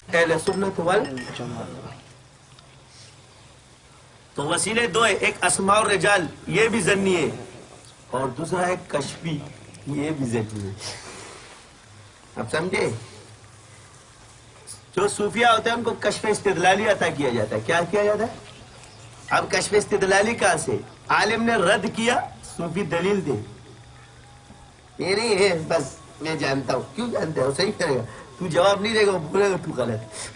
اہل سنت والجماعت. تو وسیلے دو ہے، ایک اسماء الرجال یہ بھی ضنی ہے، اور دوسرا ہے کشفی یہ بھی ضنی ہے. اب سمجھے؟ جو صوفیہ ہوتے ہیں ان کو کشف استدلالی عطا کیا جاتا ہے. کیا کیا جاتا ہے؟ اب کشف استدلالی کہاں سے؟ عالم نے رد کیا، صوفی دلیل دے. یہ نہیں ہے بس میں جانتا ہوں. کیوں جانتا ہے؟ وہ صحیح کرے گا. تو جواب نہیں دے گا، وہ بولے گا تو غلط.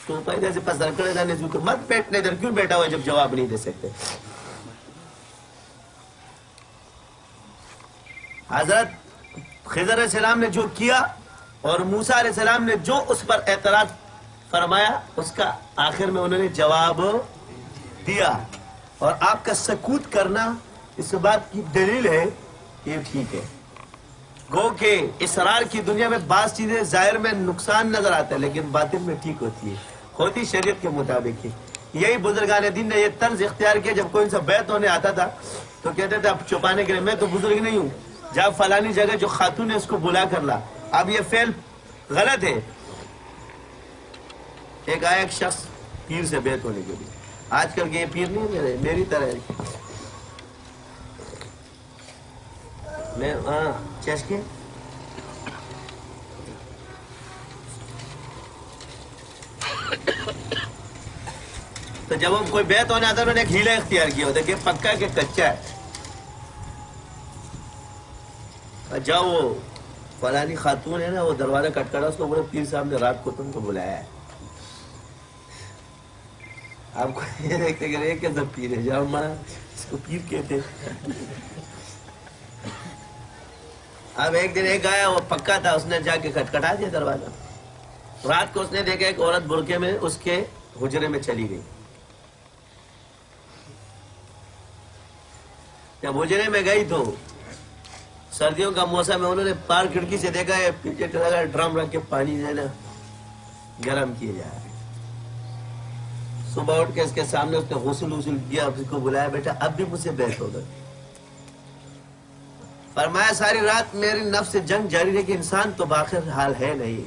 تو پیدا سے پس رکھنے جانے تو مت بیٹھنے ادھر کیوں بیٹھا ہوا جب جواب نہیں دے سکتے؟ حضرت خضر علیہ السلام نے جو کیا اور موسیٰ علیہ السلام نے جو اس پر اعتراض فرمایا، اس کا آخر میں انہوں نے جواب دیا. اور آپ کا سکوت کرنا اس بات کی دلیل ہے کہ یہ ٹھیک ہے. گو کہ اسرار کی دنیا میں بعض چیزیں ظاہر میں نقصان نظر آتا ہے لیکن باطن میں ٹھیک ہوتی ہے، ہوتی شریعت کے مطابق ہی. یہی بزرگان دین نے یہ طرز اختیار کیا. جب کوئی ان سے بیعت ہونے آتا تھا تو کہتے تھے اب چھپانے کے لیے میں تو بزرگ نہیں ہوں، جا فلانی جگہ جو خاتون ہے اس کو بلا کر لا. اب یہ فعل غلط ہے. ایک آیا ایک شخص پیر سے بیعت ہونے کے لیے. آج کل کے یہ پیر نہیں میری طرح ہے. میں چشکے تو جب وہ کوئی بیعت ہونے آتا انہوں نے ایک ہیلا اختیار کیا ہوتا کہ پکا کہ کچا ہے. جاؤ وہ فلانی خاتون ہے نا وہ دروازہ کٹکھٹا اس کو بولے پیر صاحب نے رات کو تم کو بلایا ہے. آپ کو یہ دیکھتے کہ ایک کیسا پیر ہے، جاؤ ہمارا اس کو پیر کہتے. اب ایک دن ایک آیا وہ پکا تھا، اس نے جا کے کھٹکھٹا دیا دروازہ. رات کو اس نے دیکھا ایک عورت برقعے میں اس کے حجرے میں چلی گئی. جب حجرے میں گئی تو سردیوں کا موسم ہے، انہوں نے پار کھڑکی سے دیکھا ہے پیچھے لگا ڈرم رکھ کے پانی جو ہے نا گرم کیے جا رہے. صبح اٹھ کے اس کے سامنے اس نے غسل کیا، اس کو بلایا بیٹا اب بھی مجھ سے بیعت ہوگا. فرمایا ساری رات میری نفس سے جنگ جاری رہی کہ انسان تو باخر حال ہے نہیں.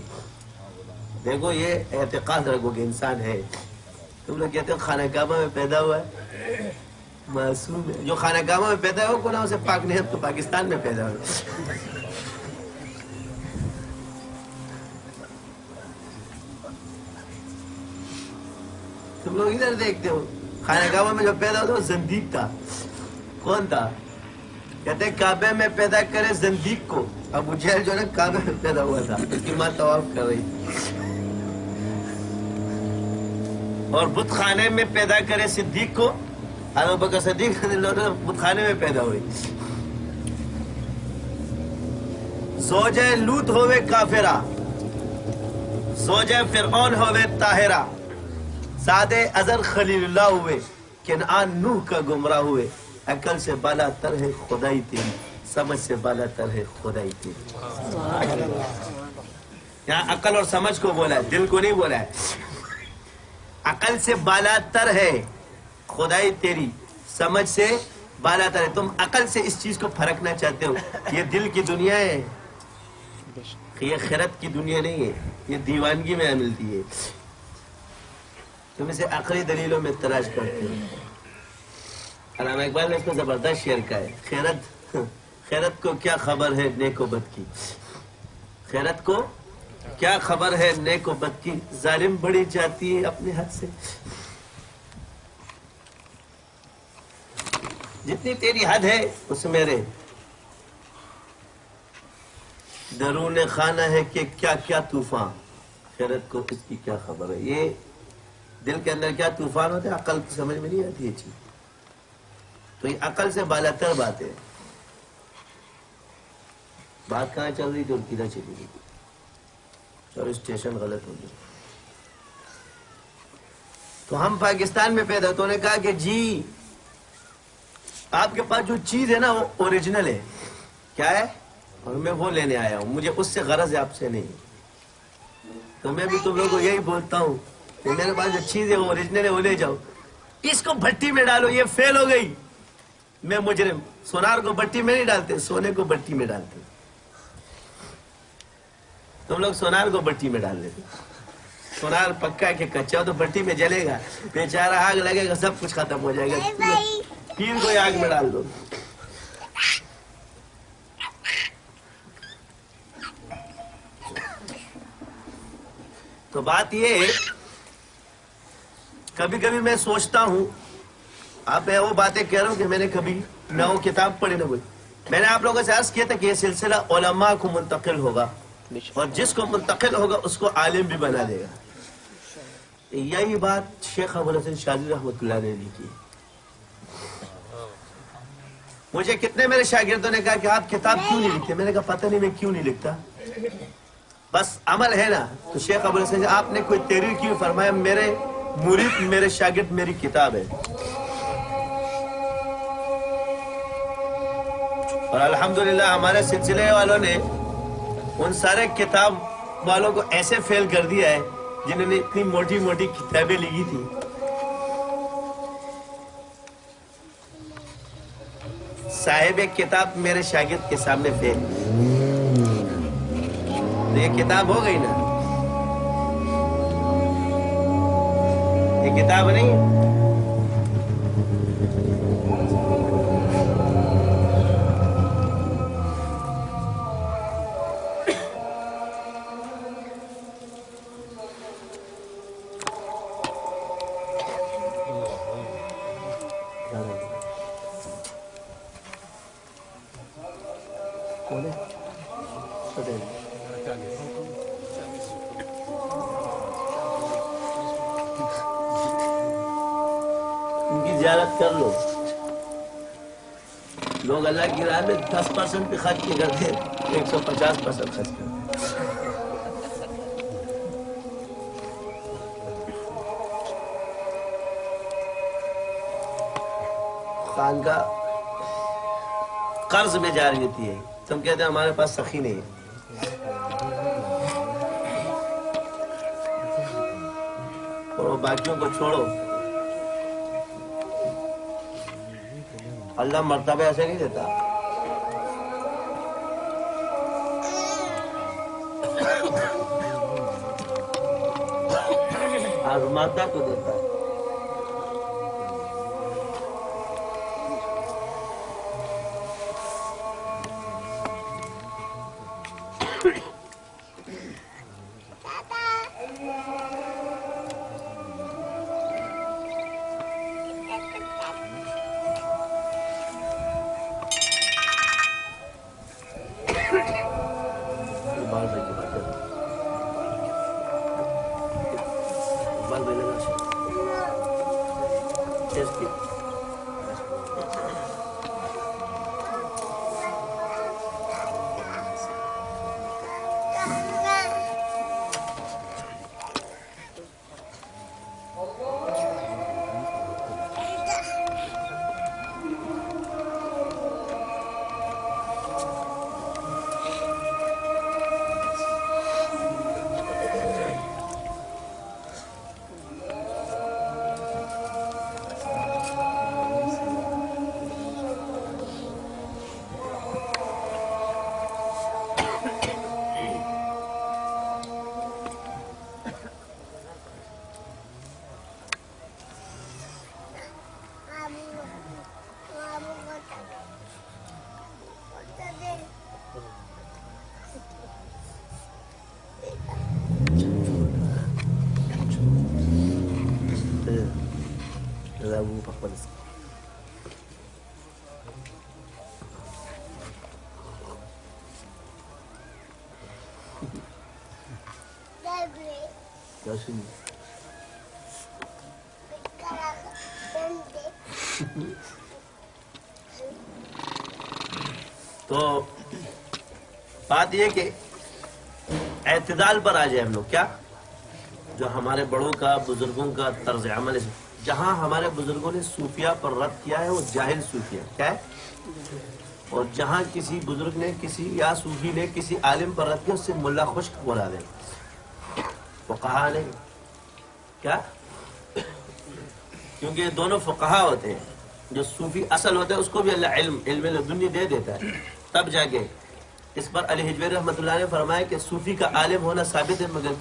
دیکھو یہ اعتقاد رکھو کہ انسان ہے. تم لوگ کہتے ہو خانہ کعبہ میں پیدا ہوا ہے معصوم ہے. جو خانہ کعبہ میں پیدا ہو گناہوں سے پاک نہیں ہے تو پاکستان میں پیدا ہو. تم لوگ ادھر دیکھتے ہو خانہ کعبہ میں جو پیدا ہوا تھا وہ زندیق تھا. کون تھا؟ کہتے کعبے میں پیدا کرے زندیق کو. ابو جہل جو ہے کعبے میں پیدا ہوا تھا، اس کی ماں طواف کر رہی تھی. اور بت خانے میں پیدا کرے صدیق کو. ابو بکر صدیق بت خانے میں پیدا ہوئی. زوجہ لوط ہوئے کافرہ، زوجہ فرعون ہوئے طاہرہ، زادے ازر خلیل اللہ ہوئے، کنعان نوح کا گمراہ ہوئے. عقل سے بالا تر ہے خدائی تیری، سمجھ سے بالا تر ہے خدائی تیری. یہاں عقل اور سمجھ کو بولا ہے، دل کو نہیں بولا ہے. عقل سے بالا تر ہے خدائی تیری، سمجھ سے بالا تر ہے. تم عقل سے اس چیز کو پھرکنا چاہتے ہو. یہ دل کی دنیا ہے، یہ خیرت کی دنیا نہیں ہے. یہ دیوانگی میں ملتی ہے. تم اسے عقلی دلیلوں میں تلاش کرتے ہو. علامہ اقبال نے اس کو زبردست شعر کا ہے. خیرت کو کیا خبر ہے نیک و بد کی، خیرت کو کیا خبر ہے نیک و بد کی، ظالم بڑی جاتی ہے اپنے حد سے. جتنی تیری حد ہے اس میرے درون خانہ ہے کہ کیا کیا طوفان، خیرت کو اس کی کیا خبر ہے. یہ دل کے اندر کیا طوفان ہوتے ہیں عقل کی سمجھ میں نہیں آتی یہ چیز. تو یہ عقل سے بالاتر بات ہے. بات کہاں چل رہی تھی اور کدھر چلی گئی؟ چلو اسٹیشن غلط ہو گیا. تو ہم پاکستان میں پیدا تو نے کہا کہ جی آپ کے پاس جو چیز ہے نا وہ اوریجنل ہے. کیا ہے؟ اور میں وہ لینے آیا ہوں، مجھے اس سے غرض ہے آپ سے نہیں. تو میں بھی تم لوگوں کو یہی بولتا ہوں کہ میرے پاس جو چیز ہے وہ اوریجنل ہے وہ لے جاؤ. اس کو بھٹی میں ڈالو، یہ فیل ہو گئی. میں مجرم. سونار کو بٹی میں نہیں ڈالتے، سونے کو بٹی میں ڈالتے. تم لوگ سونار کو بٹی میں ڈال دیتے، سونار پکا کہ کچا تو بٹی میں جلے گا، بیچارہ آگ لگے گا سب کچھ ختم ہو جائے گا، پیر کو آگ میں ڈال دو۔ تو بات یہ ہے، کبھی کبھی میں سوچتا ہوں، اب میں وہ باتیں کہہ رہا ہوں کہ میں نے کبھی نہ وہ کتاب پڑھی نہ کوئی، میں نے آپ لوگوں سے عرض کیا تھا کہ یہ سلسلہ علماء کو منتقل ہوگا، اور جس کو منتقل ہوگا اس کو عالم بھی بنا دے گا۔ یہی بات شیخ ابوالحسن شاذلی رحمۃ اللہ نے لکھی۔ مجھے کتنے میرے شاگردوں نے کہا کہ آپ کتاب کیوں نہیں لکھتے؟ میں نے کہا پتہ نہیں میں کیوں نہیں لکھتا، بس عمل ہے نا۔ تو شیخ ابوالحسن آپ نے کوئی تحریر کیوں فرمایا؟ میرے مرید میرے شاگرد میری کتاب ہے، اور الحمدللہ ہمارے سلسلے والوں نے ان سارے کتاب والوں کو ایسے فیل کر دیا ہے جنہوں نے اتنی موٹی موٹی کتابیں لکھی تھی۔ صاحب کتاب میرے شاگرد کے سامنے فیل، تو یہ کتاب ہو گئی نا، یہ کتاب نہیں۔ ان کی زیارت کر لو، لوگ اللہ کی راہ میں 10% بھی خرچ نہیں کرتے، 150% خرچ کرتے۔ خانقاہ قرض میں جاری ہوتی ہے، تم کہتے ہیں ہمارے پاس سخی نہیں ہے۔ اور وہ باقیوں کو چھوڑو، اللہ مرتبہ ایسے نہیں دیتا، آزماتا تو دیتا ہے۔ تو بات یہ کہ اعتدال پر آ جائے ہم لوگ، کیا جو ہمارے بڑوں کا بزرگوں کا طرز عمل ہے، جہاں ہمارے بزرگوں نے صوفیہ پر رد کیا ہے وہ جاہل صوفیہ کیا ہے، اور جہاں کسی بزرگ نے کسی یا صوفی نے کسی عالم پر رد کیا اس سے ملا خشک بولا دے، فقہا نہیں، کیا؟ کیونکہ یہ دونوں فقہا ہوتے ہیں، جو صوفی اصل ہوتا ہے اس کو بھی اللہ علم لدنی دے دیتا ہے، تب جا کے اس پر علی حجویری رحمۃ اللہ نے فرمایا کہ صوفی کا عالم ہونا ثابت ہے مگر